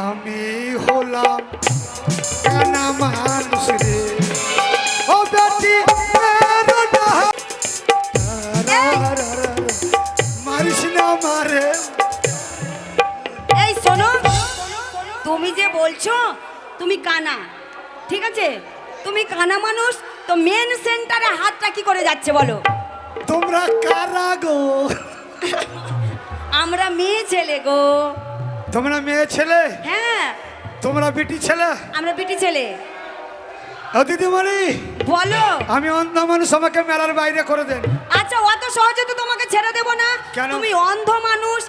আমি হলাম কানা মানুষ রে ও বেটি মারিস না মারে। এই শোনো, তুমি যে বলছো তুমি কানা, ঠিক আছে, তুমি কানা মানুষ, তো মেন সেন্টারে হাতটা কি করে যাচ্ছে বলো? তোমরা কারা গো? আমরা মেয়ে ছেলে গো। তোমরা মেয়ে ছেলে? হ্যাঁ। তোমরা বিটি ছেলে? আমরা বিটি ছেলে। ও দিদিমণি বলো। আমি অন্ধ মানুষ, আমাকে মেলার বাইরে করে দেন। আচ্ছা, অত সহজে তো তোমাকে ছেড়ে দেবো না। কেন? তুমি অন্ধ মানুষ,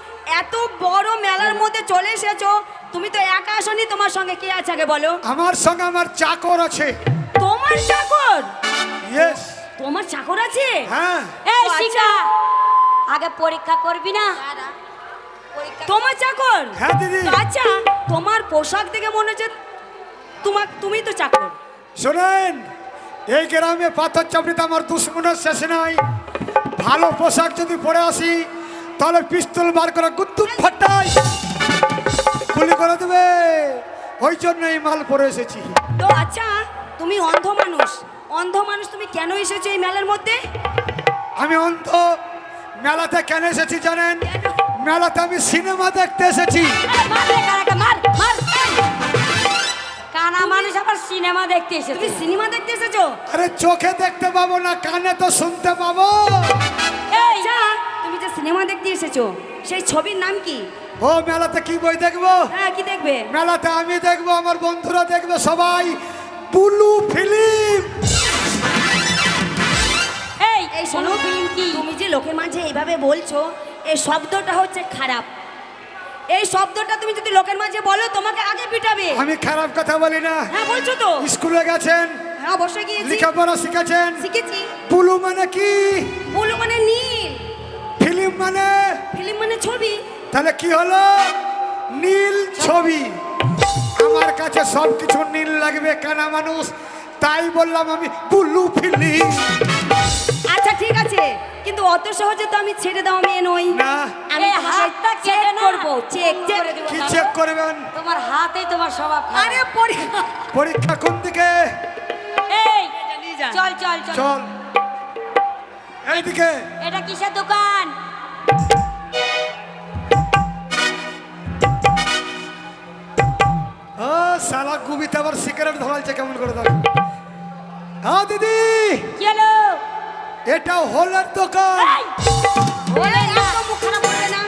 এত বড় মেলার মধ্যে চলে এসেছো, তুমি তো একা আসনি, তোমার সঙ্গে কে আছে আগে বলো? আমার সঙ্গে আমার চাকর আছে। তোমার চাকর? ইয়েস। তোমার চাকর আছে? হ্যাঁ। এই শিখা, আগে পরীক্ষা করবি না? তোমার চাকর? হ্যাঁ দিদি। আচ্ছা, তোমার পোশাক দেখে মনে হচ্ছে তুমি তো চাকর। শোনেন, এই গ্রামে পাথর চাপড়িতে আমার দুশ্মনের শেষ নাই। ভালো পোশাক যদি পরে আসি তাহলে পিস্তল বার করে গুদ্দুম ফাটাই গুলি করে দেবে, ওই জন্য এই মাল পরে এসেছি। তো আচ্ছা, তুমি অন্ধ মানুষ, অন্ধ মানুষ তুমি কেন এসেছো এই মেলার মধ্যে? আমি অন্ধ, মেলাতে কেন এসেছি জানেন? মেলাতে আমি সিনেমা দেখতে এসেছি। মার রে কারাকে, মার মার। কানা মানুষ আবার সিনেমা দেখতে এসেছে। তুমি সিনেমা দেখতে এসেছো? আরে চোখে দেখতে পাবো না, কানে তো শুনতে পাবো। এই যা, তুমি যে সিনেমা দেখতে এসেছো সেই ছবির নাম কি? ও মেলাতে কি বই দেখবো? হ্যাঁ, কি দেখবে? মেলাতে আমি দেখবো, আমার বন্ধুরা দেখবে, সবাই বুলু ফিল্ম। এই শোনো, তুমি যে লোকের মাঝে এইভাবে বলছো, এই শব্দটা হচ্ছে খারাপ। এই শব্দটা তুমি যদি লোকের মাঝে বলো, তোমাকে আগে পিটাবে। আমি খারাপ কথা বলি না। হ্যাঁ, বলছো তো। স্কুলে গেছেন? হ্যাঁ, অবশ্যই গিয়েছি। লেখাপড়া শিখেছেন? শিখেছি। বুলু মানে কি? বুলু মানে নীল, ফিল্ম মানে? ফিল্ম মানে ছবি। তাহলে কি হলো? নীল ছবি। আমার কাছে সব কিছু নীল লাগবে, কানা মানুষ, তাই বললাম আমি বুলু ফিল্ম। আচ্ছা ঠিক আছে, কিন্তু অত সহজে তো আমি ছেড়ে দেওয়া মেয়ে নই। না। আমি এই হাতটা কেটে না। করব, চেক করে দেবো। কি চেক করবেন? তোমার হাতেই তোমার স্বভাব খারাপ। আরে পরীক্ষা। পরীক্ষা কোন দিকে? এই চল চল চল। চল এইদিকে। এটা কিসের দোকান? ও শালা গুবিতে আবার সিগারেট ধরালছে কেমন করে দেখো। হ্যাঁ দিদি, কি হলো? এটা হলের দোকান। এই, বলে না। একদম মুখ খারাপ করবে না।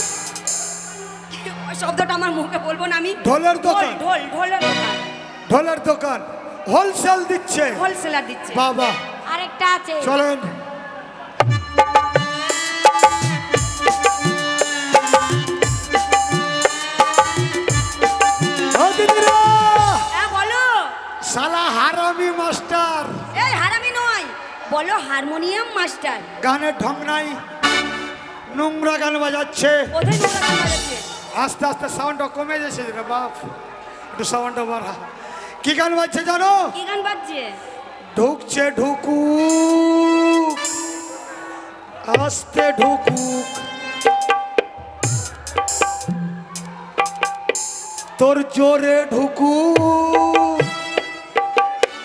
ওই শব্দটা আমার মুখে বলবো না আমি। ঢোলের দোকান। ঢোলের দোকান। ঢোলের দোকান হোলসেল দিচ্ছে। হোলসেলার দিচ্ছে। বাবা আরেকটা আছে। চলেন। ও দিদিরা, হ্যাঁ বলো। শালা হারামি মাস্টার। এই হারামি নয়, বলো হারমোনিয়াম মাস্টার। গানের ঢং নাই, নোংরা গান বাজাচ্ছে। কোথায় নোংরা গান বাজাচ্ছে? আস্তে আস্তে সাউন্ডটা কমে যাচ্ছে রে বাপ, একটু সাউন্ডটা বাড়া। কি গান বাজছে জানো? কি গান বাজছে? ঢুকছে ঢুকুক, আস্তে ঢুকুক, তোর জোরে ঢুকুক,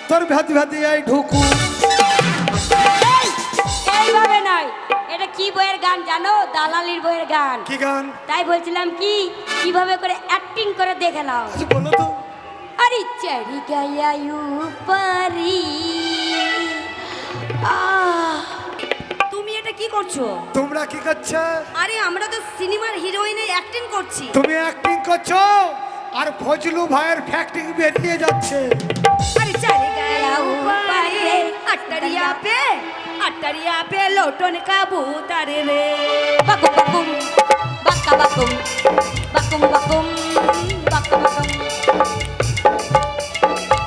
তোর ভ্যাদি ভ্যাদি এই ঢুকুক। এই, এইভাবে নয়, এটা কি বইয়ের গান জানো? দালালির বইয়ের গান। কি গান? তাই বলছিলাম কি, কিভাবে করে অ্যাক্টিং করে দেখে নাও। আচ্ছা বলো তো। अरे चढ़ गया ऊपरी তুমি এটা কি করছো? তোমরা কি করছো? আরে আমরা তো সিনেমার হিরোইনে অ্যাক্টিং করছি। তুমি অ্যাক্টিং করছো আর ফজলু ভাইয়ের ফ্যাক্টিং বেরিয়ে যাচ্ছে। अरे चढ़ गया ऊपर अटरिया पे लोटन का भूतर रे। बकुम बकुम बक्का बकुम बकुम बकुम बक्का बकुम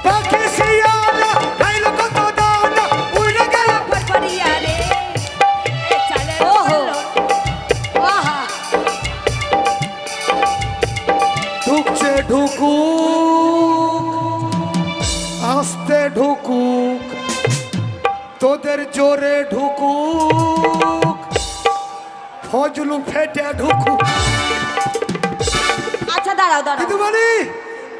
बाकी सियाना खाइलो कत दाना उड़े गया फरफरिया रे। ए चले ओहो वाह ঢুকছে ঢুকুক, আস্তে ঢুকুক, তোদের জোরে ঢুকুক, ফজলু ফেটে ঢুকুক। আচ্ছা দাঁড়াও দাঁড়াও দিদিমণি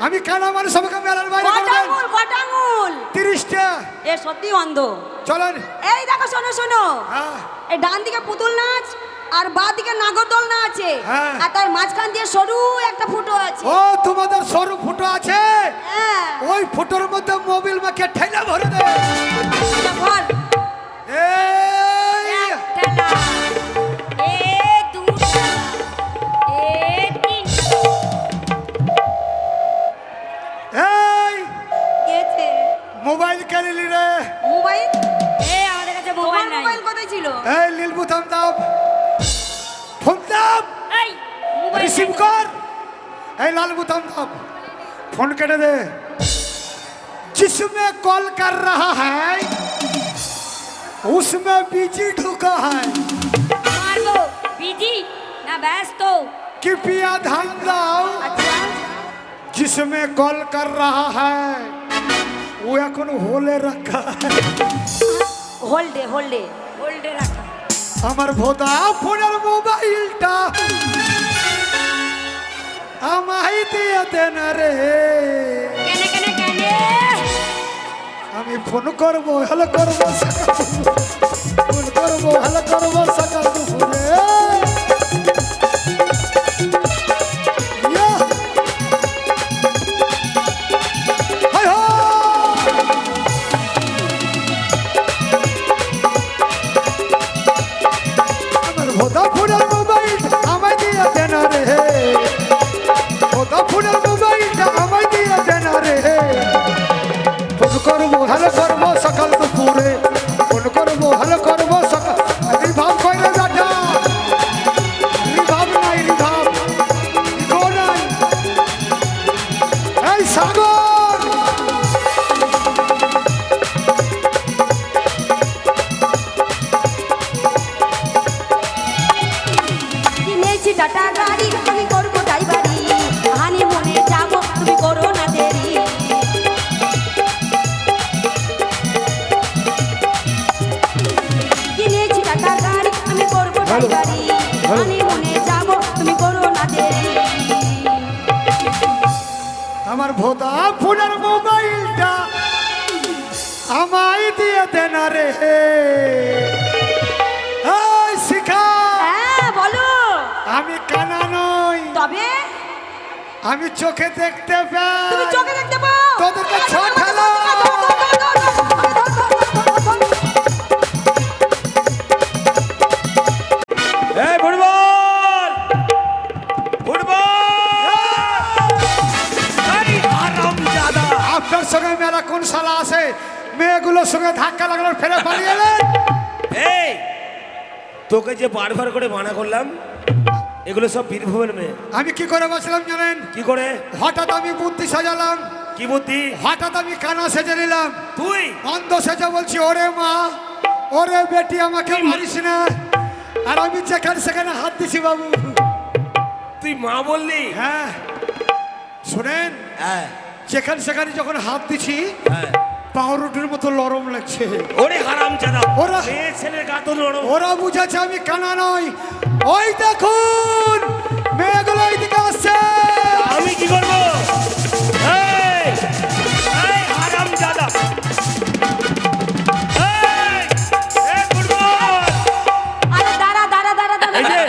আমি কানা মানুষ আমাকে মেলার বাইরে কটা করবেন আঙুল কটা আঙুল 30টা। এ সত্যি অন্ধ। চলেন। এই দেখো শোনো শোনো, হ্যাঁ এই ডান দিকে পুতুল নাচ আর বাঁ দিকে নাগরদোল না আছে, হ্যাঁ। আর তার মাঝখান দিয়ে সরু একটা ফুটো আছে। ও তোমাদের সরু ফুটো আছে, হ্যাঁ ওই ফুটোর মধ্যে মোবিল মাকে ঠেলা ভরে দে। এটা ভর। এই একটা না, এ দুটা, এ তিনটা। এই গেছে মোবাইল কে নিলি রে? মোবাইল। এ আমাদের কাছে তোমার মোবাইল নাই। মোবাইল কোথায় ছিল? এই নীল বুতাম দাব, ফোন দাব, এই মোবাইল रिसीव নাই। कर। ए लाल बुताम दाब, फोन कर दे। जिसमें कॉल कर रहा है उसमें बिजी ढुका है, মারবো বিজি না ব্যস্ত। कृपया ध्यान दाओ। আচ্ছা जिसमें कॉल कर रहा है वो এখন হোলে রাখা है। হোল্ডে হোল্ডে। হোল্ডে রাখা। আমার ভোদা ফোনের মোবাইলটা আমায় দিয়ে দেন রে। কেনে কেনে কেনে আমি ফোন করবো হ্যালো করবো ফোন করবো হ্যালো করবো সকাল দুপুরে। ইয়া! হায় হায়! আমার ভোদা ফোনের মোবাইলটা আমায় দিয়ে দেন রে। ভোদা ফোনের মোবাইলটা আমায় দিয়ে দেন রে। ফোন করবো হ্যালো করবো সকাল দুপুরে, ফোন করবো হ্যালো করবো সকাল। রিভাব কইলে বেটা, রিভাব নাই রিভাব, ইগো নাই। এই সাগর কিনেছি টাটা গাড়ি আমি করবো ড্রাইভারি, হানিমুনে যাবো তুমি করো না দেরি। কিনেছি টাটা গাড়ি আমি করবো ড্রাইভারি, হানিমুনে যাবো তুমি করো না দেরি। আমার ভোদা ফোনের মোবাইলটা আমায় দিয়ে দেন রে। এই শিখা, হ্যাঁ বলো। আমি কানা নই, তবে আমি চোখে দেখতে পাই। তুমি চোখে দেখতে পাও। তোদেরকে ছোট ঠেলা। এই ফুটবল ফুটবল এই হারামজাদা আপনার সঙ্গে মেলা কোন শালা আছে? মেয়েগুলোর সঙ্গে ধাক্কা লাগলো ফেলে পালিয়ে এলেন। এই তোকে যে বারবার করে মানা করলাম, এগুলো সব বীরভূমের মেয়ে। আমি কি করে বসলাম জানেন? কি করে? হঠাৎ আমি বুদ্ধি সাজালাম, কি বুদ্ধি? হঠাৎ আমি কানা সেজে নিলাম, তুই অন্ধ সেজে বলছি ওরে মা ওরে বেটি আমাকে মারিস না। আর আমি যেখানে সেখানে হাত দিছি বাবু। তুই মা বললি? হ্যাঁ শোনেন, হ্যাঁ যেখানে সেখানে যখন হাত দিছি হ্যাঁ। পাউরুটির মতো নরম লাগছে। ওরে হারামজাদা, ওরা- মেয়ে ছেলের গা তো নরম। ওরা বুঝেছে আমি কানা নই। ওই দেখুন মেয়েগুলো এইদিকে আসছে। আমি কি করবো? এই এই হারামজাদা, এই এই ফুটবল। আরে দাঁড়া দাঁড়া দাঁড়া দাঁড়া। এই যে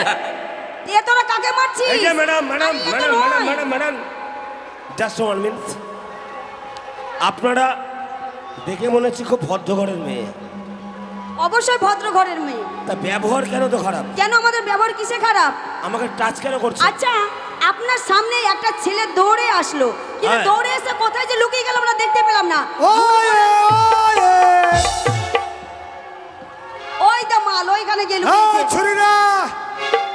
এ তোরা কাকে মারছিস? এই যে ম্যাডাম ম্যাডাম আরে, এ তো ম্যাডাম নয়। Madam madam madam just 1 minute. আপনারা দেখে মনে হচ্ছে খুব ভদ্র ঘরের মেয়ে, অবশ্যই ভদ্র ঘরের মেয়ে। তা ব্যবহার কেন তো খারাপ? কেন আমাদের ব্যবহার কিসে খারাপ? আমাকে টাচ কেন করছে? আচ্ছা আপনার সামনে একটা ছেলে দৌড়ে আসলো, কিন্তু হ্যাঁ। দৌড়ে এসে কোথায় যে লুকিয়ে গেল আমরা দেখতে পেলাম না। ওই ওই ওই তো মাল ওইখানে গিয়ে এই লুকিয়েছে। ছুরিরা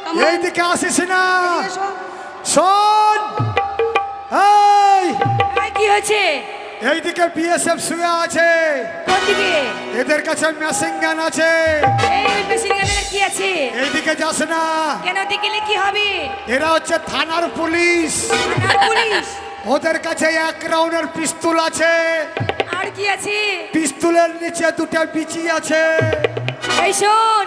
Come on. এইদিকে আসিস না। এদিকে এসো। শোন এই এই, কি হয়েছে? এইদিকে বিএসএফ শুয়ে আছে, কোন দিকে? এদের কাছে মেশিন গান আছে। এই মেশিন গানের কি আছে? এইদিকে যাস না, কেন ওদিকে গেলে কি হবে? এরা হচ্ছে থানার পুলিশ। থানার পুলিশ। ওদের কাছে 1 রাউন্ডের পিস্তল আছে, আর কি আছে? পিস্তলের নিচে 2টা বিচি আছে। এই শোন,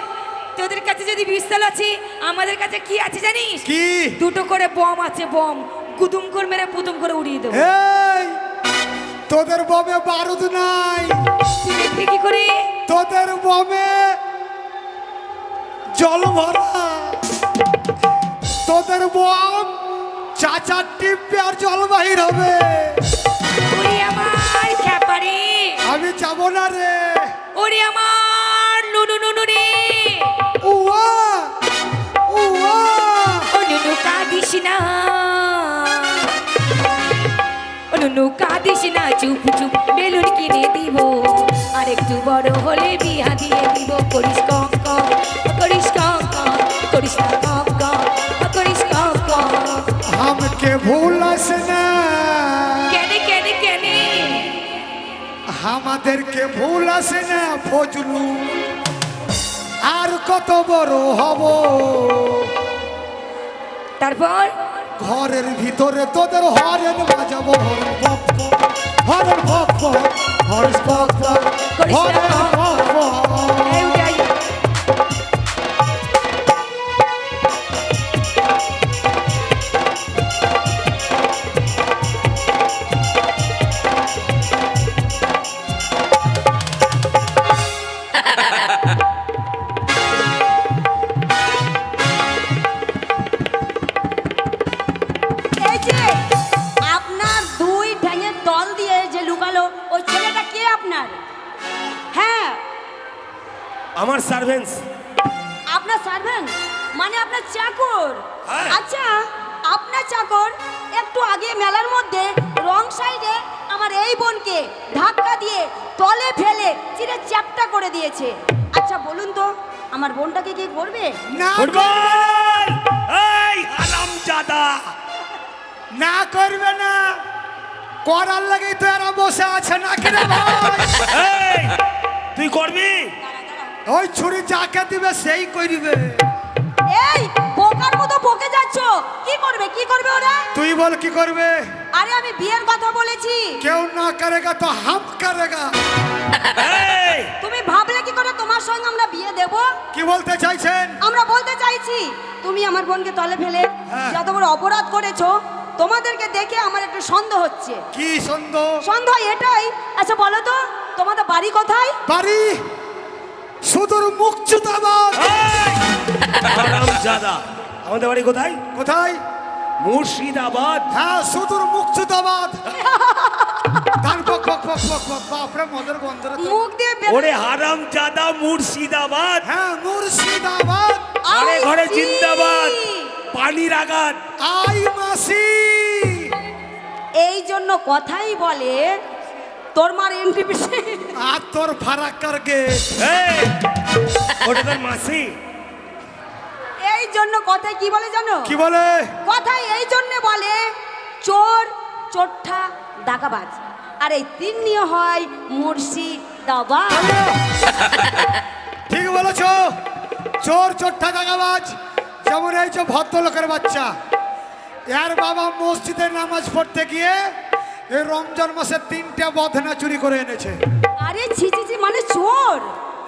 তোদের কাছে যদি পিস্তল আছে, আমাদের কাছে কি আছে জানিস? কি? 2টো করে বম আছে, বম। কুতুম করে মেরে পুতুম করে উড়িয়ে দেবো। এই তোদের বমে বারুদ নাই, তুই দেখবি কি করে? তোদের বমে জল ভরা, তোদের বম চাচার টিপে আর জল বাহির হবে। ওরে আমার খ্যাপারে, আমি যাবো না রে। ওরে আমার নুনু নুনু রে, উয়া উয়া ও নুনু কাঁদিস না, ও নুনু কাঁদিস না, চুপ চুপ বেলুন কিনে দিব, আর একটু বড় হলে বিয়া দিয়ে দিব। করিস কম কম, করিস কম কম, করিস না কম কম, করিস কম কম। हमके भूलस ना, কেনে কেনে কেনে আমাদেরকে ভুলস না ফজলু, আর কত বড় হব। তারপর ঘরের ভিতরে তোদের হরেন বাজাবো, হরেন ভপ হরেন ভপ হরেন ভপ। এই উঠাই। এই যে আপনার দুই ঠ্যাঙের তল দিয়ে যে লুকালো ওই ছেলেটা কে আপনার? হ্যাঁ, আমার সার্ভেন্টস। আপনার সার্ভেন্ট মানে আপনার চাকর? হ্যাঁ। আচ্ছা, আপনার চাকর একটু আগে মেলার মধ্যে রং সাইডে আমার এই বোনকে ধাক্কা দিয়ে তলে ফেলে চিরে চ্যাপটা করে দিয়েছে। আচ্ছা বলুন তো, আমার বোনটাকে কি করবে? না ফুটবল! এই হারামজাদা! না করবে না, করার লাগেই তো এরা বসে আছে না কেন ভাই? এই তুই করবি? ওই ছুরি যাকে দিবে সেই করিবে। এই বোকার মতো বকে যাচ্ছ, কি করবে কি করবে ওরা? তুই বল কি করবে? আরে আমি বিয়ের কথা বলেছি। কেউ না করেগা তো হাম করেগা। এই তুমি ভাবলে কি করে তোমার সঙ্গে আমরা বিয়ে দেব? কি বলতে চাইছেন? আমরা বলতে চাইছি তুমি আমার বোনকে তলে ফেলে হ্যাঁ। যত বড় অপরাধ করেছো, তোমাদেরকে দেখে আমার একটু সন্দেহ হচ্ছে। কি সন্দেহ? সন্দেহ এটাই, আচ্ছা বলো তো তোমাদের বাড়ি কোথায়? বাড়ি সুদূর মুক্তিযোদ্ধাবাদ। হারামজাদা! আমাদের বাড়ি কোথায়? কোথায়? মুর্শিদাবাদ। হ্যাঁ সুদূর মুক্তিযোদ্ধাবাদ। ধান পক পক পক পক পক, বাপরে মদের গন্ধরে তো। মুখ দিয়ে বের- ওরে হারামজাদা, মুর্শিদাবাদ। হ্যাঁ মুর্শিদাবাদ। ঘরে ঘরে আইছি। জিন্দাবাদ। পানির আঘাত। আই মাসি। এই জন্য কথাই বলে তোর মার এন্ট্রি পিছে। আর তোর ফারাক্কার গেট। এই ওটা তোর মাসি। এই জন্য কথায় কি বলে জানো? কি বলে? কথায় এই জন্য বলে চোর, চোরঠা, ডাকাবাজ, আর এই তিন নিয়ে হয় মুর্শিদাবাদ। ঠিক বলেছো, চোর চোরটা দাগাবাজ। যেমন এই যে ভদ্রলোকের বাচ্চা, এর বাবা মসজিদে নামাজ পড়তে গিয়ে এই রমজান মাসে 3টে বধনা চুরি করে এনেছে। আরে ছি ছি ছি, মানে চোর।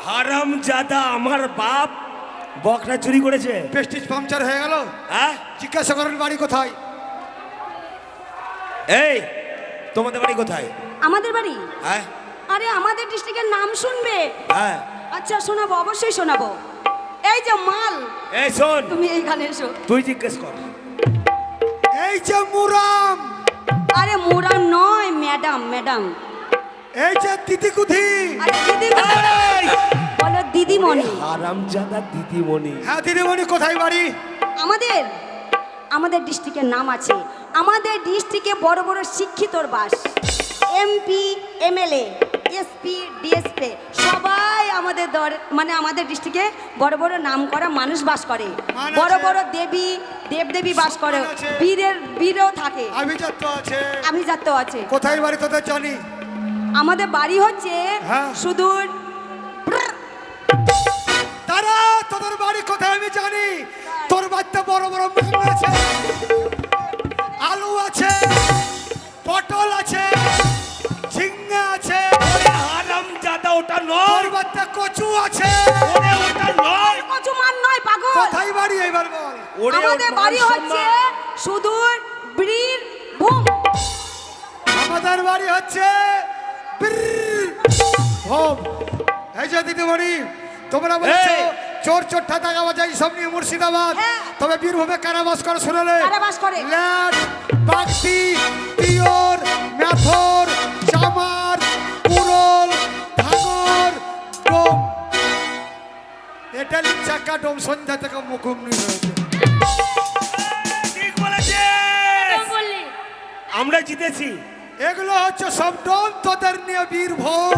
হারামজাদা, আমার বাপ বকরা চুরি করেছে। প্রেস্টিজ পাংচার হয়ে গেল। হ্যাঁ? জিজ্ঞাসা করেন বাড়ি কোথায়? এই তোমাদের বাড়ি কোথায়? আমাদের বাড়ি? হ্যাঁ আরে আমাদের ডিস্ট্রিক্টের নাম শুনবে? হ্যাঁ। আচ্ছা শোনাবো, অবশ্যই শোনাবো। এই যে মাল, এই শোন, তুমি এইখানে এসো। তুই জিজ্ঞেস কর। এই যে মুরাম, আরে মুরা নয়, ম্যাডাম ম্যাডাম। এই যে তিতিকুথি। আরে দিদি এই! বলো দিদিমণি। হারামজাদা দিদিমণি। হ্যাঁ দিদিমণি, কোথায় বাড়ি? আমাদের আমাদের ডিস্ট্রিক্টের নাম আছে। আমাদের ডিস্ট্রিক্টে বড় বড় শিক্ষিতর বাস, এমপি, এমএলএ, এসপি, ডিএসপি সবাই আমাদের মানে আমাদের ডিস্ট্রিক্টে বড় বড় নাম করা মানুষ বাস করে। মান আছে। বড় বড় দেবী দেবদেবী বাস করে, সম্মান আছে। বীরও থাকে, আভিজাত্য আছে। আমি যাত্রা আছে। কোথায় বাড়ি তোদের জানি? আমাদের বাড়ি হচ্ছে হ্যাঁ। সুদূর। তারা তোদের বাড়ি কোথায় আমি জানি। তোর বাড়িতে বড় বড় মাছ আছে, আলু আছে, পটল আছে, ঝিঙ্গা আছে। ওরে হারামজাদা, ওটা তোর নয়। বাড়িতে কচু আছে। ওরে ওটা নয়। কচু মান নয় পাগল। কোথায় বাড়ি এইবার বল? ওরে আমাদের ওর বাড়ি মান হচ্ছে সম্মান। সুদূর বীর ভুম। আমাদের বাড়ি হচ্ছে হোম। এই যে দিদিমণি, তোমরা বলছো এই! চোর চোরটা দাগা বাজাই সব নিয়ে মুর্শিদাবাদ, হ্যাঁ। তবে বীরভূমে কারাবাস করে শুনলে কারাবাস করে। ল্যাট, বাগদি, তিয়র, মেথর, চামার, কুরল, ধাগর, ডোম। এটা চাকা ডোম সন্ধ্যা থেকে মুখোমুখি হয়েছে। ঠিক বলেছে, বললি আমরা জিতেছি। এগুলো হচ্ছে সব ডোম, তোদের নিয়ে বীরভূম।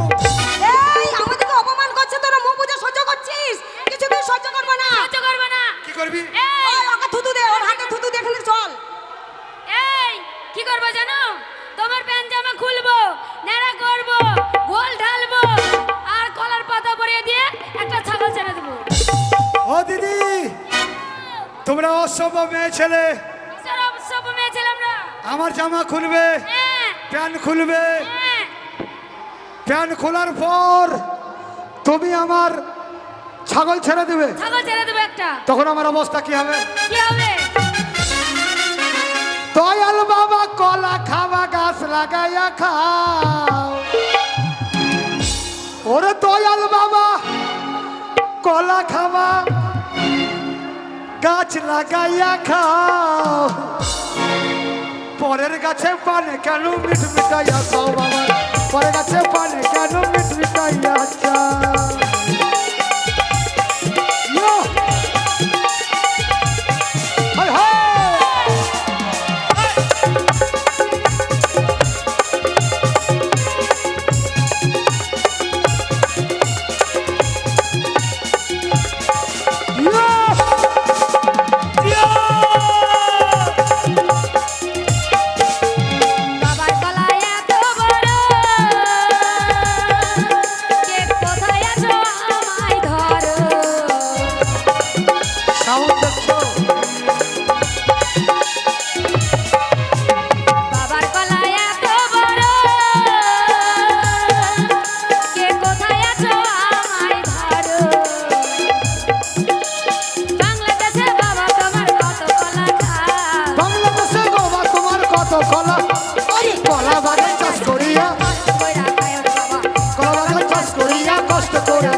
এই আমাদেরকে অপমান করছে, তোরা মুখ বুজে সহ্য করছিস, কিছুতেই সহ্য করবো না। সহ্য করবে না। কি করবি? ওই ওকে থুতু দে, ওর হাতে থুতু দে, এখানে চল। এই কি করবো জানো? তোমার প্যান্ট জামা খুলবো, নেড়া করবো, গোল ঢালবো, আর কলার পাতা পরিয়ে দিয়ে একটা ছাগল ছেড়ে দেবো। ও দিদি, তোমরা অসভ্য মেয়ে ছেলে, সব মেয়ে ছিলাম না। আমার জামা খুলবে, হ্যাঁ, প্যান্ট খুলবে, হ্যাঁ। প্যান্ট খোলার পর তুমি আমার ছাগল ছেড়ে দেবে, ছাগল ছেড়ে দেবো একটা। তখন আমার অবস্থা কি হবে? কি হবে? দয়াল বাবা কলা খাওয়া গাছ লাগাইয়া খাও, ওরে দয়াল বাবা কলা খাওয়া গাছ লাগাইয়া খাও, পরের গাছে পানে কেন মিট মিটাইয়া খাও বাবা, পরের গাছে পানে কেন মিট মিটাইয়া চাও। ইয়ো! হায় হায়! বাবার গলায় এত বড়, কে কোথায় আছো আমায় ধরো। সাউন্ড দেখছো? বাবার গলায় এত বড়, কে কোথায় আছো আমায় ধরো। বাংলাদেশে বাবা তোমার কত কলা খাও, বাংলাদেশে বাবা তোমার কত কলা, আরে কলা বাগান চাষ করিয়া, কষ্ট কইরা খায় বাবা। কলা বাগান চাষ করিয়া কষ্ট করে,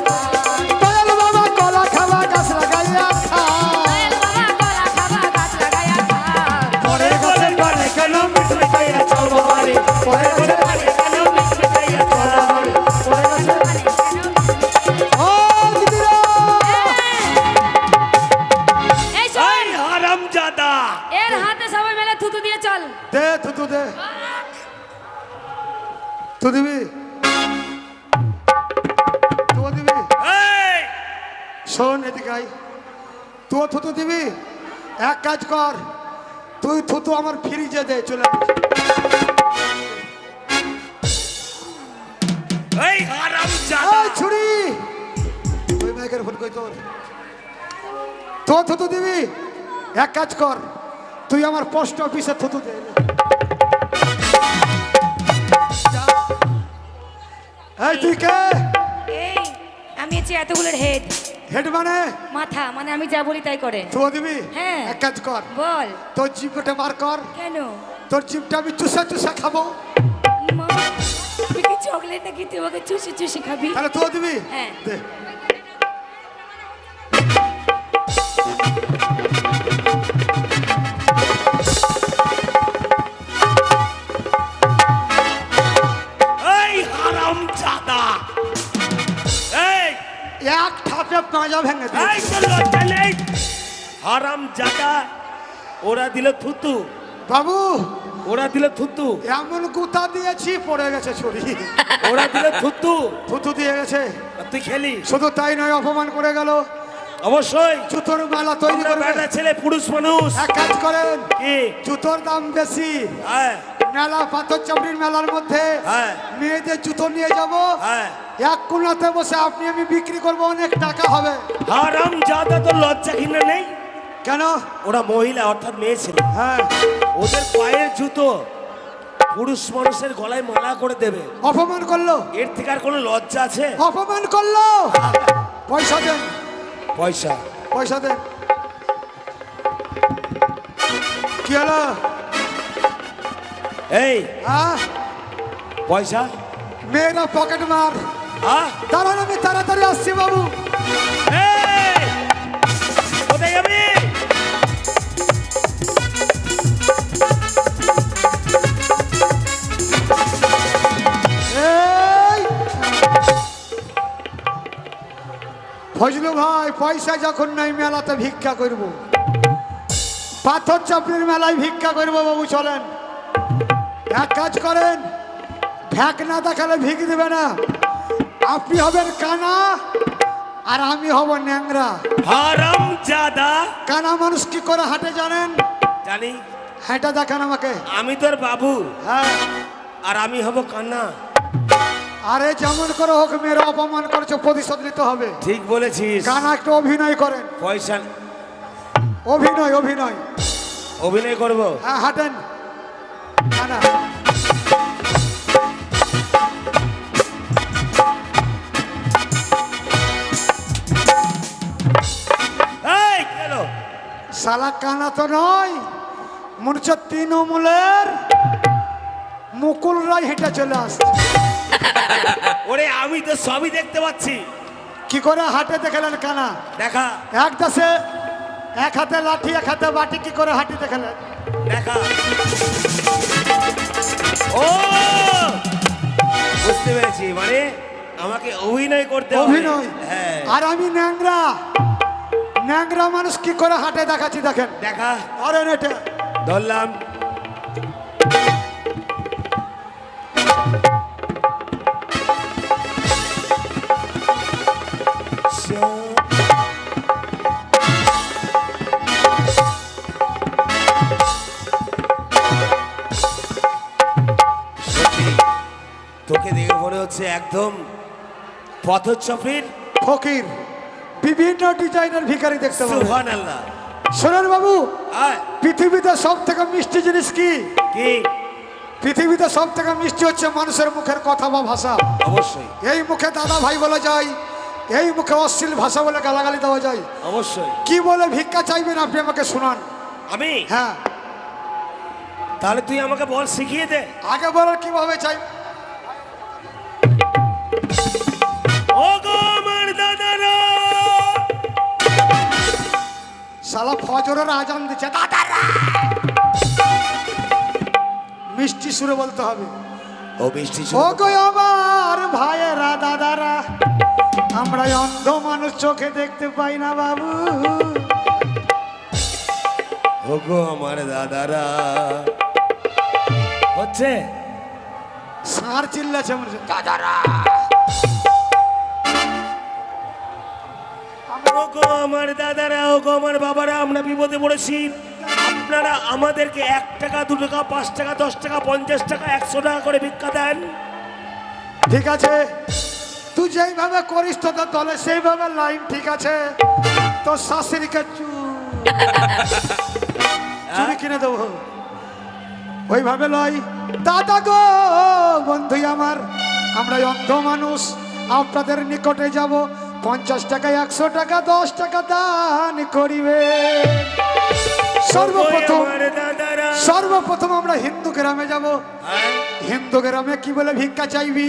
দয়াল বাবা কলা খাওয়া গাছ লাগাইয়া খাও, দয়াল বাবা কলা খাবা গাছ লাগায়া খাও। পরের গাছে পানে কেন মিট মিটাইয়া চাও বাবা রে, পরের গাছে পানে কেন মিট মিটাইয়া চাও বাবা রে, পরের গাছে পানে। ও দিদিরা, এই শোন, এই হারামজাদা, এর হাতে সবাই মিলে থুতু দিয়ে চল। দে থুতু দে, তু দিবি, তু দিবি, এই শোন এদিকে আই, তুই থুতু দিবি, এক কাজ কর, তুই থুতু আমার ফ্রিজে দে, চলে আয়। এই হারামজাদা, এই ছুরি, ওই মাইকের ফোন কই তোর, তোর থুতু দিবি, এক কাজ কর, তুই আমার পোস্ট অফিসে থুতু দে। যা। এই তুই কে? এই আমি হচ্ছে এতগুলোর হেড, হেড মানে মাথা, মানে আমি যা বলি তাই করে। তুই দিবি, হ্যাঁ। এক কাজ কর, বল তোর জিপটা বার কর, কেন? তোর জিপটা আমি চুষা চুষা খাবো, মা, তুই কি চকলেট নাকি তুই আমাকে চুষি চুষি খাবি? তাহলে তুই দিবি, হ্যাঁ। দে। এই হারামজাদা, এই এক ঠাপে পাঁজা ভেঙে দে। এই তোর লজ্জা নেই? হারামজাদা, ওরা দিল থুতু, বাবু ওরা দিল থুতু, এমন গুতা দিয়েছি পড়ে গেছে ছুরি, ওরা দিল থুতু, থুতু দিয়ে গেছে, আর তুই খেলি। শুধু তাই নয় অপমান করে গেল, অবশ্যই জুতোর মেলা তৈরি আমরা করবে। বেটা ছেলে পুরুষ মানুষ। এক কাজ করেন, কি? জুতোর দাম বেশি, হ্যাঁ মেলা পাথর চামড়ির মেলার মধ্যে হ্যাঁ মেয়েদের জুতো নিয়ে যাব, হ্যাঁ। এক কোনাতে বসে আপনি আমি বিক্রি করব, অনেক টাকা হবে। হারামজাদা, তোর লজ্জা ঘৃণা নেই? কেন? ওরা মহিলা অর্থাৎ মেয়ে ছেলে, হ্যাঁ, ওদের পায়ের জুতো পুরুষ মানুষের গলায় মালা করে দেবে, অপমান করলো, এর থেকে আর কোনো লজ্জা আছে? অপমান করলো, পয়সা দেন, পয়সা পয়সা দেন। কি হলো? এই হ্যাঁ পয়সা মেয়েরা পকেট মার। হ্যাঁ দাঁড়ান, আমি তাড়াতাড়ি আসছি বাবু। এই, কোথায় যাবি? এই ফজলু ভাই, পয়সা যখন নাই মেলাতে ভিক্ষা করব, পাথর চাপড়ির মেলায় ভিক্ষা করব বাবু, চলেন। এক কাজ করেন, ভ্যাক না দেখালে ভিক দেবে না। আপনি হবেন কানা আর আমি হব ন্যাংরা। হারাম জাদা। কানা মানুষ কি করে হাঁটে জানেন? জানি। হাঁটা দেখান আমাকে। আমি তোর বাবু হ্যাঁ, আর আমি হব কান্না। আরে যেমন করে হোক মেয়েরা অপমান করেছে, প্রতিশোধ নিতে হবে। ঠিক বলেছিস। কানা একটু অভিনয় করেন। পয়সা অভিনয় অভিনয়। অভিনয় করব। হ্যাঁ, হাঁটেন কানা। এই গেল। শালা কানা তো নয়, মনে হচ্ছে তৃণমূলের মুকুল রায় হেঁটে চলে আসছে। ওরে আমি তো সবই দেখতে পাচ্ছি। কি করে হাঁটে দেখালেন কানা? দেখা এক দাসে এক হাতে লাঠি এক হাতে বাটি, কি করে হাঁটি দেখালেন? দেখা। ও বুঝতে পেরেছি, মানে আমাকে অভিনয় করতে হবে। অভিনয়। হ্যাঁ আর আমি ন্যাংরা, ন্যাংরা মানুষ কি করে হাঁটে দেখাচ্ছি দেখেন। দেখা। আরে নেটে ধরলাম। সত্যি, তোকে দেখে মনে হচ্ছে একদম পথচপড়ির ফকির, বিভিন্ন ডিজাইনের ভিখারি দেখতে পাবেন। সুবহানাল্লাহ। শোনেন বাবু, আয়, পৃথিবীতে সব থেকে মিষ্টি জিনিস কি? কি? পৃথিবীতে সব থেকে মিষ্টি হচ্ছে মানুষের মুখের কথা বা ভাষা। অবশ্যই এই মুখে দাদা ভাই বলা যায়, এই মুখে অশ্লীল ভাষা বলে গালাগালি দেওয়া যায়। অবশ্যই। কি বলে ভিক্ষা চাইবেন আপনি আমাকে শোনান। আমি? হ্যাঁ, তাহলে তুই আমাকে বল, শিখিয়ে দে। আগে বলার কিভাবে চাই। ও গো আমার দাদারা, শালা ফজরের আজান দিচ্ছে, দাদারা মিষ্টি সুরে বলতে হবে। ও বৃষ্টি ও গো আমার ভাইয়েরা দাদারা, আমরা অন্ধ মানুষ, চোখে দেখতে পাই না বাবু। ও গো আমার দাদারা, হচ্ছে সার চিল্লাছে মনে হচ্ছে, দাদারা। ও গো আমার দাদারা, ও গো আমার বাবারা, আমরা বিপদে পড়েছি। আপনারা আমাদেরকে 1 টাকা 2 টাকা 5 টাকা 10 টাকা 50 টাকা 100 টাকা করে ভিক্ষা দেন। ঠিক আছে, তুই যেইভাবে করিস তোদের দলে সেইভাবে লাইন ঠিক আছে। তোর শাশুড়িকে চুরি কিনে দেবো, ওইভাবে লয়। দাদা গো বন্ধু আমার, আমরা অন্ধ মানুষ, আপনাদের নিকটে যাব, 50 টাকা 100 টাকা 10 টাকা দান করিবে। সর্বপ্রথম আমার দাদারা, সর্বপ্রথম আমরা হিন্দু গ্রামে যাব। হ্যাঁ? হিন্দু গ্রামে কি বলে ভিক্ষা চাইবি?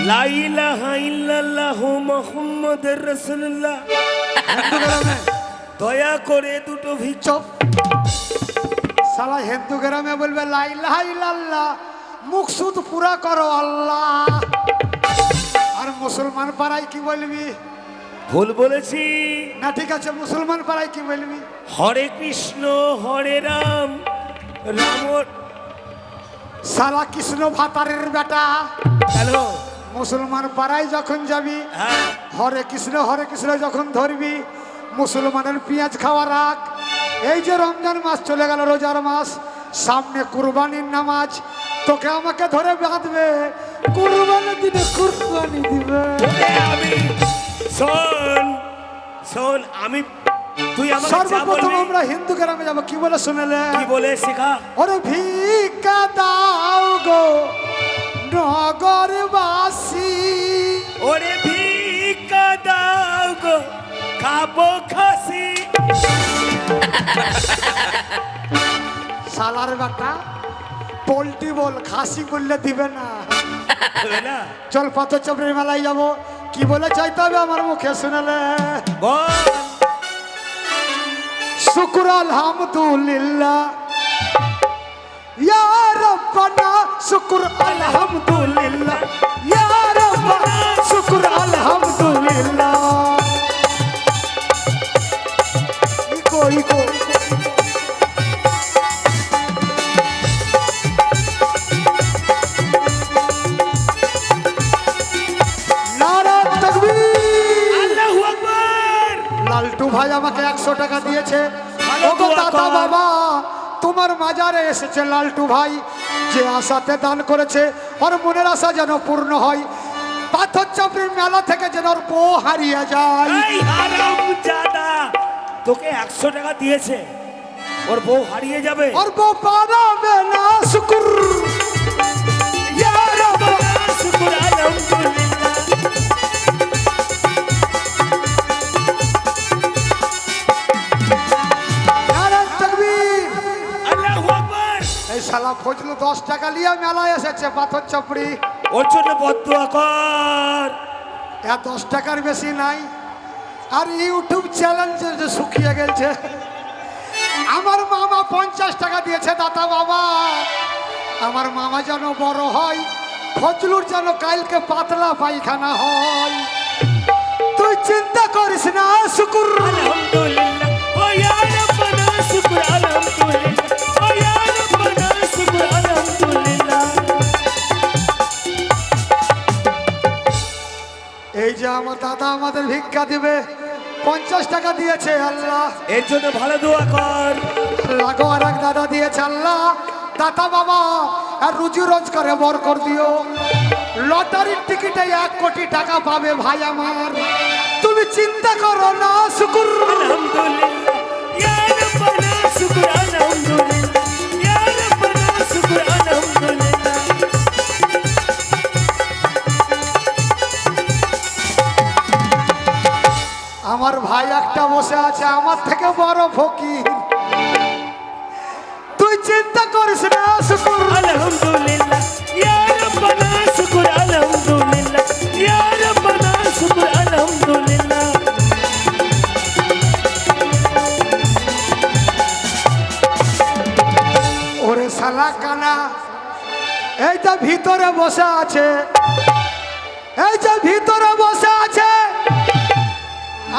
লা ইলাহা ইল্লাল্লাহ মুহাম্মাদুর রাসূলুল্লাহ। হিন্দু গ্রামে দয়া করে দুটো ভিক্ষা। চুপ, সালা হিন্দু গ্রামে বলবে লা ইলাহা ইল্লাল্লাহ, মুকসুদ পুরা করো আল্লাহ। আর মুসলমান পাড়ায় কি বলবি? ভুল বলেছি। না ঠিক আছে, মুসলমান পাড়ায় কি বলবি? হরে কৃষ্ণ হরে রাম, রাম। সালা কৃষ্ণ ভাতারের বেটা, হ্যালো। মুসলমান পাড়ায় যখন যাবি, হ্যাঁ হরে কৃষ্ণ যখন ধরবি, মুসলমানের পেঁয়াজ খাওয়া রাখ। এই যে রমজান মাস চলে গেল, রোজার মাস, সামনে কুরবানির নামাজ, তোকে আমাকে ধরে বাঁধবে, কুরবানির দিনে কুরবানি দিবে। ওরে আমি শোন শোন, আমি তুই আমাকে যা সর্বপ্রথম বলবি, আমরা হিন্দু গ্রামে যাবো, কি বলে শুনেলে? কি বলে শেখা। ওরে ভিক্ষা দাও গো নগরবাসী, ওরে ভিক্ষা দাও গো খাবো খাসি। শালার বেটা পোল্ট্রি বল খাসি করলে দিবে না। হবে না? চল পাথর চাপড়ির মেলায় যাবো। কি বলে চাইতে হবে আমার মুখে শুনেলে? বল। শুকুর আলহামদুলিল্লাহ ইয়া রব্বানা শুকুর আলহামদুলিল্লাহ ইয়া রব্বানা শুকুর আলহামদুলিল্লাহ। ইকো ইকো নারা তাকবীর। আল্লাহু আকবার। লালটু ভাই আমাকে 100 টাকা দিয়েছে। ভালো ওগো দোয়া দাদা কর। বাবা তোমার মাজারে এসেছে লালটু ভাই, যে আশাতে দান করেছে ওর মনের আশা যেন পূর্ণ হয়, পাথর চাপড়ির মেলা থেকে যেন ওর বউ হারিয়ে যায়। এই হারামজাদা, তোকে 100 টাকা দিয়েছে, ওর বউ হারিয়ে যাবে? ওর বউ পারাবে না শুকুর ইয়া রব্বানা। শুকুর আলহামদুলিল্লাহ। নারা তাকবীর। আল্লাহু আকবার। এই শালা ফজলু 10 টাকা নিয়ে মেলায় এসেছে পাথর চাপড়ি। ওর জন্য বদদুয়া কর। 10 টাকার বেশি নাই। আর ইউটিউব চ্যানেল যে শুকিয়ে গেছে। আমার মামা 50 টাকা দিয়েছে দাদা বাবা, আমার মামা যেন বড় হয়, ফজলুর যেন কালকে পাতলা পায়খানা হয়। তুই চিন্তা করিস না শুকুর। আলহামদুলিল্লাহ। ও ইয়া রব্বানা শুকুর আলহামদুলিল্লাহ। ও ইয়া রব্বানা শুকুর আলহামদুলিল্লাহ। এই যে আমার দাদা আমাদের ভিক্ষা দিবে, 50 টাকা দিয়েছে আল্লাহ। এর জন্য ভালো দোয়া কর। লাগো আর এক দাদা দিয়েছে আল্লাহ। দাদা বাবা আর রুজি রোজগারে বরকত দিও। লটারির টিকিটে 1 কোটি টাকা পাবে ভাই আমার, তুমি চিন্তা করো না শুকুর। আলহামদুলিল্লাহ। ইয়া রব্বানা শুকুর আলহামদুলিল্লাহ। ইয়া রব্বানা শুকুর আলহামদুলিল্লাহ। আমার ভাই একটা বসে আছে আমার থেকে বড় ফকির, তুই চিন্তা করিস না শুকুর। আলহামদুলিল্লাহ। ইয়া রব্বানা শুকুর আলহামদুলিল্লাহ। ইয়া রব্বানা শুকুর আলহামদুলিল্লাহ। ওরে শালা কানা, এই যে ভিতরে বসে আছে, এই যে ভিতরে বসে আছে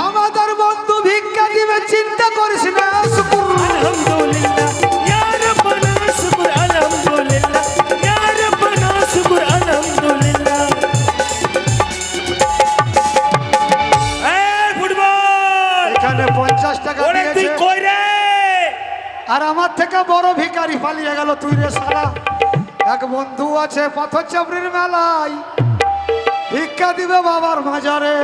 আমাদের বন্ধু ভিক্ষা দিবে, চিন্তা করিস না শুকুর। আলহামদুলিল্লাহ। ইয়া রব্বানা শুকুর আলহামদুলিল্লাহ। ইয়া রব্বানা শুকুর আলহামদুলিল্লাহ। এই ফুটবল, এখানে 50 টাকা ওরে তুই দিয়েছে, কই রে? আর আমার থেকে বড় ভিখারি পালিয়ে গেল। তুই রে শালা, এক বন্ধু আছে পাথর চাপড়ির মেলায়, ভিক্ষা দিবে বাবার মাজারে,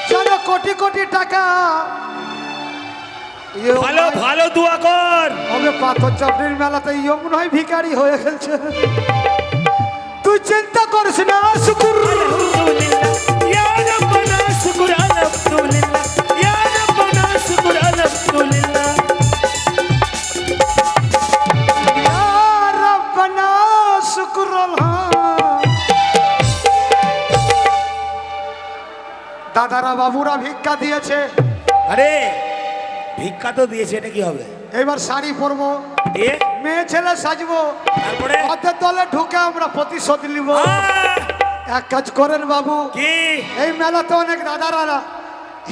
যেন কোটি কোটি টাকা। ভালো ভালো দোয়া কর। হবে পাথর চাপড়ির মেলাতে ইয়ং নয় ভিখারি হয়ে গেছে। তুই চিন্তা করিস না শুকুর। আলহামদুলিল্লাহ। ইয়া রব্বানা শুকুর আলহামদুলিল্লাহ। ইয়া রব্বানা শুকুর আলহামদুলিল্লাহ। ইয়া রব্বানা শুকুরুল্লাহ। দাদারা বাবুরা ভিক্ষা দিয়েছে, আরে ভিক্ষা তো দিয়েছে, এটা কি হবে? এবার শাড়ি পরবো, দিয়ে মেয়ে ছেলে সাজবো, তারপরে ওদের দলে ঢুকে আমরা প্রতিশোধ নিব। আহ! এক কাজ করেন বাবু, কি? এই মেলাতে অনেক দাদারা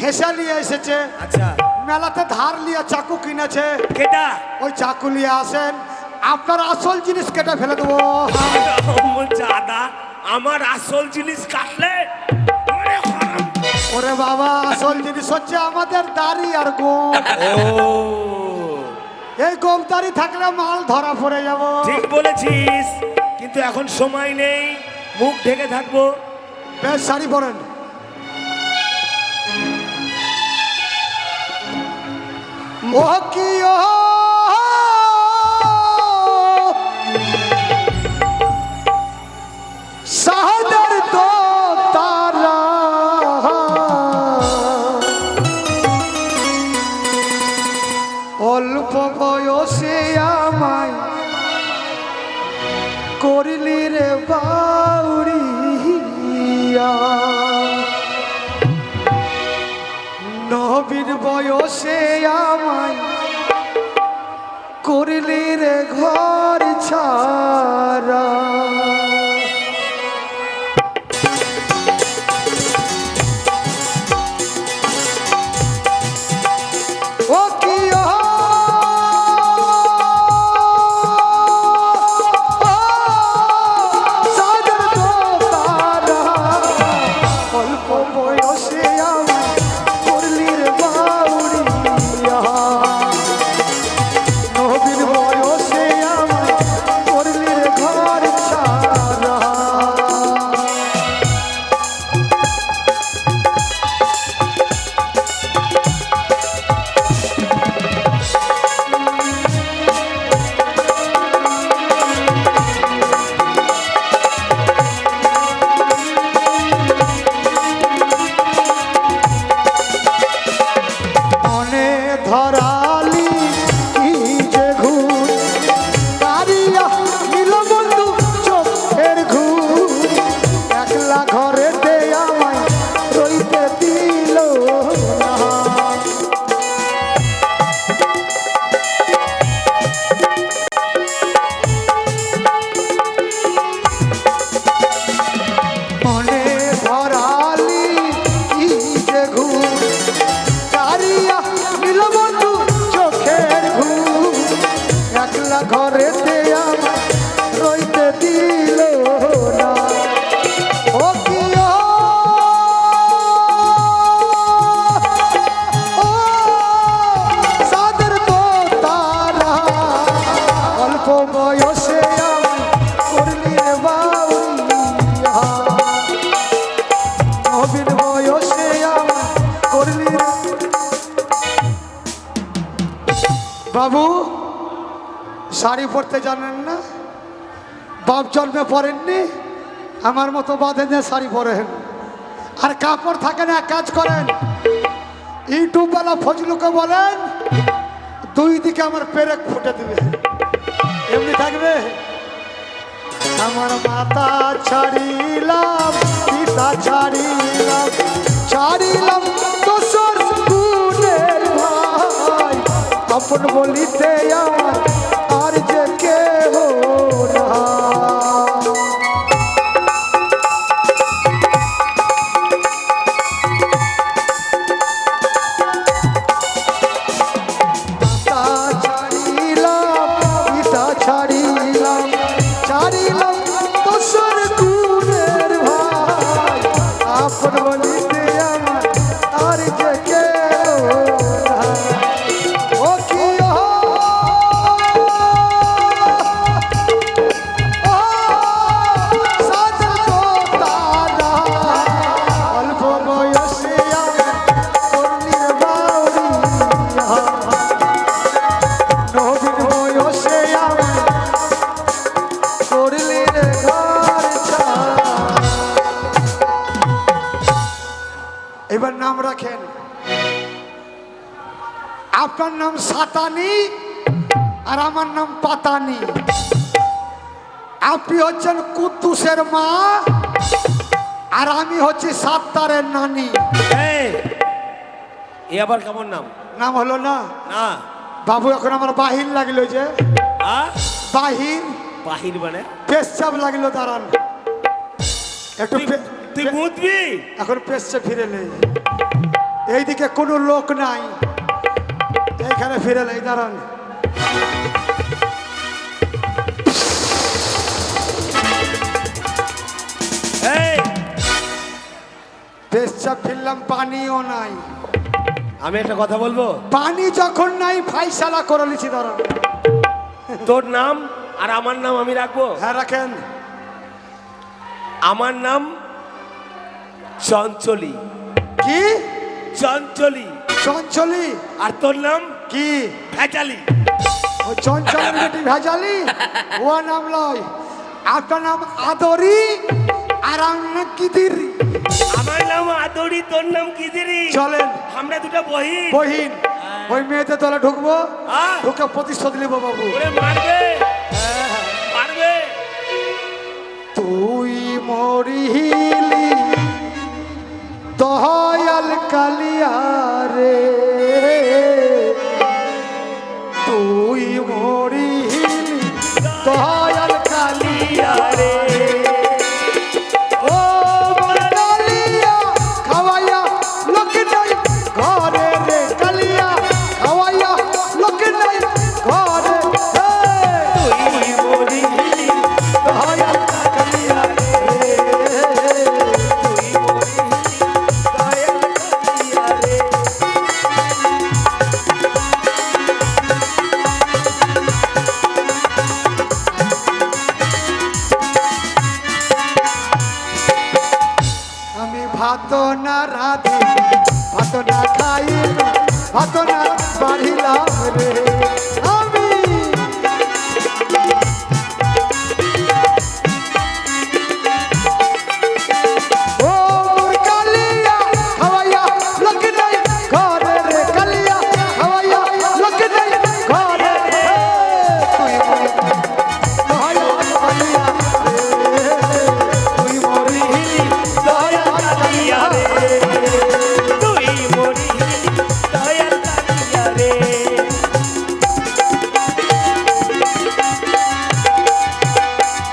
হেসা নিয়ে এসেছে, আচ্ছা, মেলাতে ধার নিয়ে চাকু কিনেছে, কেটা? ওই চাকু নিয়ে আসেন, আপনার আসল জিনিস কেটে ফেলে দেবো। দাদা, আমার আসল জিনিস কাটলে? ওরে হারাম। ওরে বাবা, আসল জিনিস হচ্ছে আমাদের দাড়ি আর গোপ। ও এই গোপ দাড়ি থাকলে মাল ধরা পড়ে যাব। ঠিক বলেছিস, কিন্তু এখন সময় নেই, মুখ ঢেকে থাকবো। বেশ, শাড়ি পরেন। ও কি ও সাহাদার তো তারা, অল্প বয়সে আমার করিলি রে বাউরিয়া নবীর বয়সে আমায় করিলি রে ঘর ছাড়া ও কি সাদের দোতারা অল্প বয়সে আমায় করলি রে বাউরিয়া নবীর বয়সে আমায় করলি রে ঘর ছাড়া মনে ধরালি কি যে ঘুর কারিয়া নীল বন্ধু চোখের ঘুর একলা ঘরেতে আমায় রইতে দিল না মনে ধরালি কি যে ঘুর কারিয়া নীল বন্ধু চোখের ঘুম একলা ঘরেতে আমায় রইতে দিল না ও কি ও সাদের দোতারা অল্প বয়সে আমায় করলি রে বাউরিয়া নবীর বয়সে আমায় করলি রে বাবু শাড়ি পরতে জানেন না বাপ জন্মে পরেননি আমার মতো বাঁধে নিয়ে শাড়ি পরেন আর কাপড় থাকে না কাজ করেন ইউটিউবওয়ালা ফজলুকে বলেন দুই দিকে আমার পেরেক ফুটে দিবে এমনি থাকবে আমার মাতা ছাড়িলাম পিতা ছাড়িলাম ছাড়িলাম দোসর গুণের ভাই আপন বলিতে আমার আর যে কেহ না মাতা ছাড়িলাম পিতা ছাড়িলাম ছাড়িলাম দোসর গুণের ভাই আপন বলিতে আমার আর যে কেহ না ও কি সাদের দোতারা অল্প বয়সে আমায় করলি রে বাউরিয়া নবীর বয়সে আমায় করলি রে ঘর ছাড়া এবার নাম রাখেন আপনার নাম সাতানি আর আমার নাম পাতানি আপনি হচ্ছেন কুদ্দুসের মা আর আমি হচ্ছি সাত্তারের নানি এই, এ আবার কেমন নাম? নাম হলো না না বাবু এখন আমার বাহির লাগলো যে আ বাহির বাহির মানে পেশাব লাগলো দাঁড়ান একটু তুই মুতবি? এখন পেশছে ফিরে নেই এইদিকে কোনো লোক নাই এইখানে ফিরে নেই দাঁড়ান এই, পেশাব ফিরলাম পানিও নাই আমি একটা কথা বলবো। পানি যখন নাই ফাইসালা করে লিছি দাঁড়ান তোর নাম আর আমার নাম আমি রাখবো। হ্যাঁ রাখেন আমার নাম চঞ্চলি। কি চঞ্চলি। চঞ্চলি আর তোর নাম কি ভেজালি। ও চঞ্চলের বেটি ভেজালি ও নাম লয় আপনার নাম আদরি আর আমার নাম কিদিরি আমার নাম আদরি, তোর নাম কিদিরি। চলেন আমরা দুটো বহিন। বহিন ওই মেয়েদের দলে ঢুকবো হ্যাঁ। ঢুকে প্রতিশোধ নিব বাবু ওরে মারবে, মারবে। ভাত না রাধে ভাত না খাইল ভাত না বাড়িলাম রে আমি ও মোর কালিয়া খাওয়াইয়া লোক নাই ঘরে রে কালিয়া খাওয়াইয়া লোক নাই ঘরে রে তুই মোর দয়াল কালিয়া রে তুই মোরি দয়াল কালিয়া রে তুই মরি দয়াল কালিয়া রে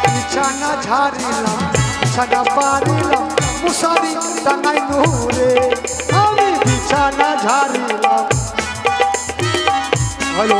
বিছানা ঝাড়িলাম বিছানা পারিলাম মুসারি টাঙাই নুরে আমি বিছানা ঝাড়িলাম হ্যালো